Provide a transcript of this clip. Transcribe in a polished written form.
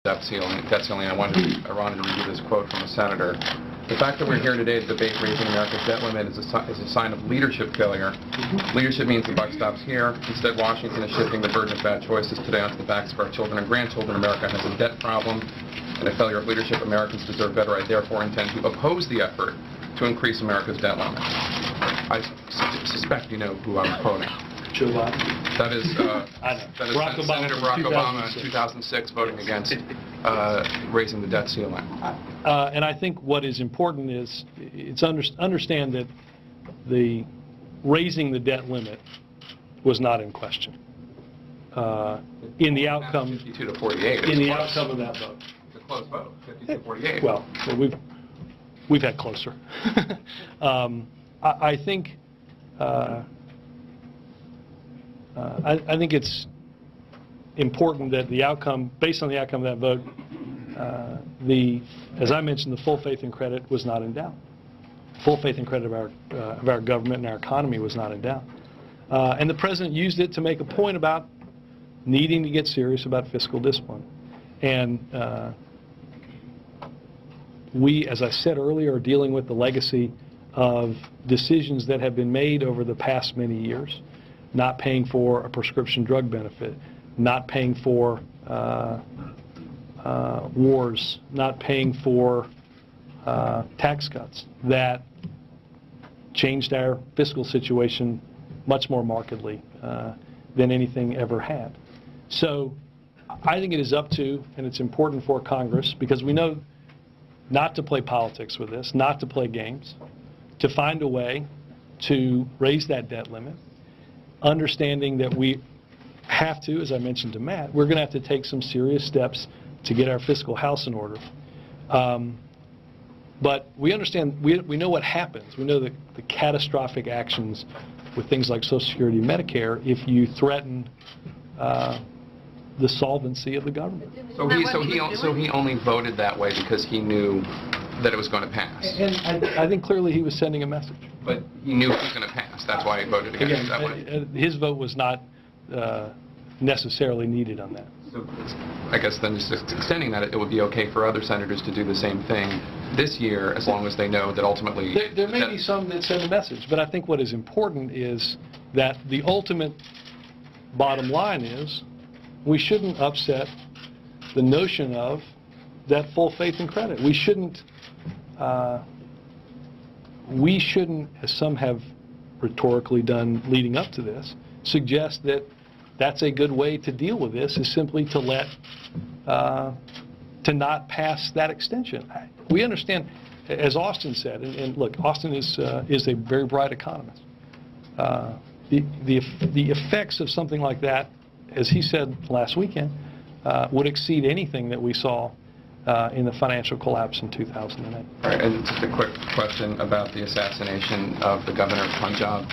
debt ceiling, I wanted to read you this quote from a senator. The fact that we're here today to debate raising America's debt limit is a sign of leadership failure. Leadership means the buck stops here. Instead, Washington is shifting the burden of bad choices today onto the backs of our children and grandchildren. America has a debt problem and a failure of leadership. Americans deserve better. I therefore intend to oppose the effort to increase America's debt limit. I suspect you know who I'm quoting. Joe Biden. That is Senator Barack Obama in 2006 voting against raising the debt ceiling. And I think what is important is understand that the raising the debt limit was not in question in the outcome. 52 to 48. In the outcome of that vote. It's a close vote. 50 to 48. Well, we've had closer. I think. I think it's important that the outcome, based on the outcome of that vote, as I mentioned, the full faith and credit was not in doubt. Full faith and credit of our government and our economy was not in doubt. And the president used it to make a point about needing to get serious about fiscal discipline. And we, as I said earlier, are dealing with the legacy of decisions that have been made over the past many years. Not paying for a prescription drug benefit, not paying for wars, not paying for tax cuts that changed our fiscal situation much more markedly than anything ever had. So I think it is up to, and it's important for Congress, because we know not to play politics with this, not to play games, to find a way to raise that debt limit, understanding that we have to, as I mentioned to Matt, we're going to have to take some serious steps to get our fiscal house in order. But we understand, we know what happens. We know the catastrophic actions with things like Social Security and Medicare if you threaten the solvency of the government. So he only voted that way because he knew that it was going to pass. And I think clearly he was sending a message. But he knew it was going to pass. That's why he voted against it that way. His vote was not necessarily needed on that. So I guess then just extending that, it would be okay for other senators to do the same thing this year as long as they know that ultimately... There may be some that send a message, but I think what is important is that the ultimate bottom line is we shouldn't upset the notion of that full faith and credit. We shouldn't, as some have rhetorically done leading up to this, suggest that that's a good way to deal with this is simply to not pass that extension. We understand, as Austin said, and look, Austin is a very bright economist. The effects of something like that, as he said last weekend, would exceed anything that we saw in the financial collapse in 2008. All right, and just a quick question about the assassination of the governor of Punjab.